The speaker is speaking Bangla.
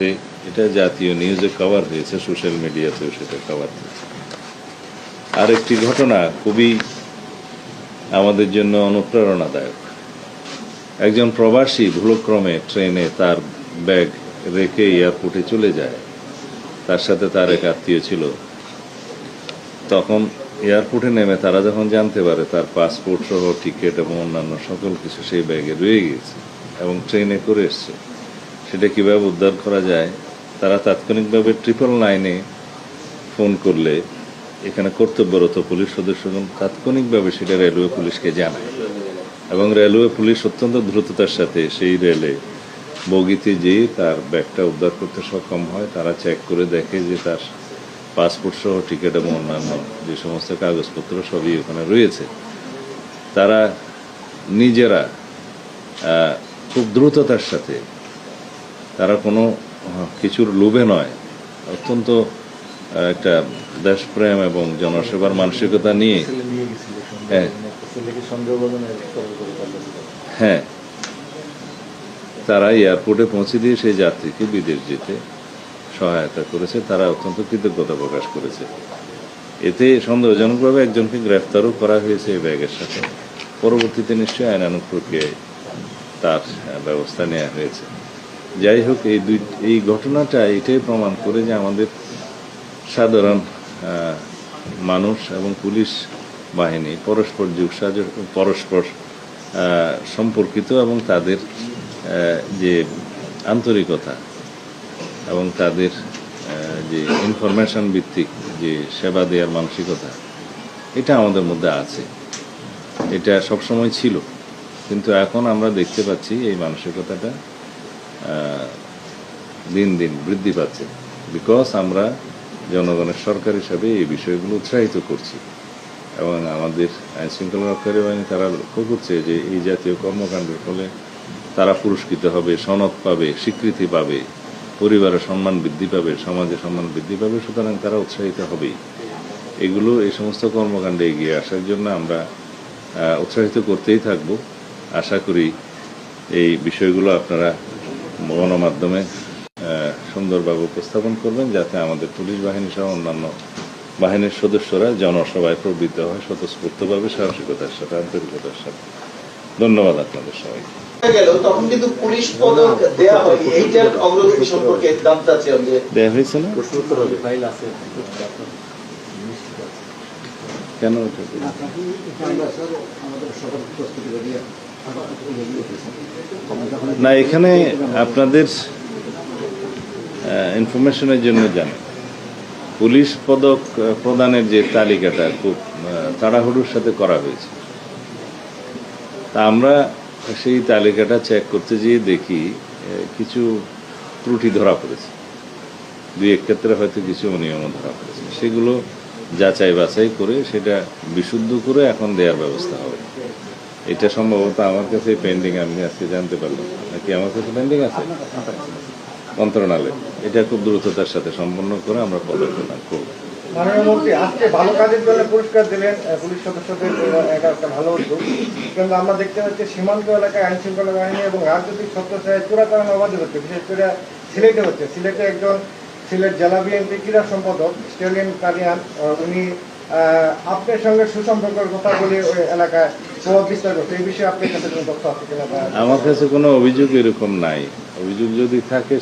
এটা জাতীয় নিউজে কভার হয়েছে, সোশ্যাল মিডিয়াতেও সেটা কভার হয়েছে। আরেকটি ঘটনা খুবই আমাদের জন্য অনুপ্রেরণাদায়ক। একজন প্রবাসী ভুলক্রমে ট্রেনে তার ব্যাগ রেখে এয়ারপোর্টে চলে যায়। তার সাথে তার এক আত্মীয় ছিল। তখন এয়ারপোর্টে নেমে তারা যখন জানতে পারে তার পাসপোর্ট সহ টিকিট এবং অন্যান্য সকল কিছু সেই ব্যাগে রয়ে গিয়েছে এবং ট্রেনে করে এসছে, সেটা কীভাবে উদ্ধার করা যায় তারা তাৎক্ষণিকভাবে 999-এ ফোন করলে এখানে কর্তব্যরত পুলিশ সদস্যগণ তাৎক্ষণিকভাবে সেটা রেলওয়ে পুলিশকে জানায় এবং রেলওয়ে পুলিশ অত্যন্ত দ্রুততার সাথে সেই রেলে বগিতে যেয়ে তার ব্যাগটা উদ্ধার করতে সক্ষম হয়। তারা চেক করে দেখে যে তার পাসপোর্ট সহ টিকিট এবং অন্যান্য যে সমস্ত কাগজপত্র সবই ওখানে রয়েছে। তারা নিজেরা খুব দ্রুততার সাথে, তারা কোনো কিছুর লোভে নয়, অত্যন্ত একটা দেশপ্রেম এবং জনসেবার মানসিকতা নিয়ে হ্যাঁ তারা এয়ারপোর্টে পৌঁছে দিয়ে সেই যাত্রীকে বিদেশ যেতে সহায়তা করেছে। তারা অত্যন্ত কৃতজ্ঞতা প্রকাশ করেছে। এতে সন্দেহজনকভাবে একজনকে গ্রেফতারও করা হয়েছে এই ব্যাগের সাথে। পরবর্তীতে নিশ্চয়ই আইনানুগ প্রক্রিয়ায় তার ব্যবস্থা নেওয়া হয়েছে। যাই হোক, এই ঘটনাটা এটাই প্রমাণ করে যে আমাদের সাধারণ মানুষ এবং পুলিশ বাহিনী পরস্পর সম্পর্কিত এবং তাদের যে আন্তরিকতা এবং তাদের যে ইনফরমেশন ভিত্তিক যে সেবা দেওয়ার মানসিকতা, এটা আমাদের মধ্যে আছে। এটা সবসময় ছিল, কিন্তু এখন আমরা দেখতে পাচ্ছি এই মানসিকতাটা দিন দিন বৃদ্ধি পাচ্ছে। বিকজ আমরা জনগণের সরকার হিসাবে এই বিষয়গুলো উৎসাহিত করছি এবং আমাদের আইন শৃঙ্খলা রক্ষাকারী বাহিনী তারা লক্ষ্য করছে যে এই জাতীয় কর্মকাণ্ডের ফলে তারা পুরস্কৃত হবে, সনদ পাবে, স্বীকৃতি পাবে, পরিবারের সম্মান বৃদ্ধি পাবে, সমাজে সম্মান বৃদ্ধি পাবে। সুতরাং তারা উৎসাহিত হবেই। এই সমস্ত কর্মকাণ্ডে এগিয়ে আসার জন্য আমরা উৎসাহিত করতেই থাকব। আশা করি এই বিষয়গুলো আপনারা গণমাধ্যমে সুন্দরভাবে উপস্থাপন করবেন, যাতে আমাদের পুলিশ বাহিনী সহ অন্যান্য বাহিনীর সদস্যরা জনসভায় প্রবৃত্ত হয় স্বতঃস্ফূর্তভাবে, সাহসিকতার সাথে, আন্তরিকতার সাথে। ধন্যবাদ আপনাদের সবাই। তখন কিন্তু পুলিশ পদক দেয়া হয়, এইটার অগ্রগতি সম্পর্কে জানতে চাচ্ছিলাম যে দেয়া হয়েছে না কেন? না, এখানে আপনাদের ইনফরমেশনের জন্য জানেন, পুলিশ পদক প্রদানের যে তালিকাটা খুব তাড়াহুড়োর সাথে করা হয়েছে। তা আমরা সেই তালিকাটা চেক করতে গিয়ে দেখি কিছু ত্রুটি ধরা পড়েছে, দুই এক ক্ষেত্রে হয়তো কিছু অনিয়ম ধরা পড়েছে। সেগুলো যাচাই বাছাই করে সেটা বিশুদ্ধ করে এখন দেওয়ার ব্যবস্থা হবে। এটা সম্ভবত আমার কাছে পেন্ডিং, আমি আজকে জানতে পারলাম। নাকি আমার কাছে পেন্ডিং আছে মন্ত্রণালয়। এটা খুব দ্রুততার সাথে সম্পন্ন করে আমরা পদক প্রদান করব। মাননীয় মন্ত্রী, আজকে ভালো কাজের জন্য পুরস্কার দিলেন পুলিশ সদস্যদের, একটা ভালো উদ্যোগ। কিন্তু আমরা দেখতে পাচ্ছি সীমান্ত এলাকায় আইন শৃঙ্খলা বাহিনী এবং রাজনৈতিক ছত্রছায়ায় চোরাচালান অবাধে হচ্ছে, বিশেষ করে সিলেটে হচ্ছে। সিলেটে একজন সিলেট জেলা বিএনপি ক্রীড়া সম্পাদক স্টেলিন কালিয়ান, উনি আপনার সঙ্গে সুসম্পর্কের কথা বলে ওই এলাকায় প্রভাব বিস্তার করছে। এই বিষয়ে আপনার কাছে কোনো তথ্য আছে কিনা? আমার কাছে কোনো অভিযোগ এরকম নাই। অভিযোগ যদি থাকে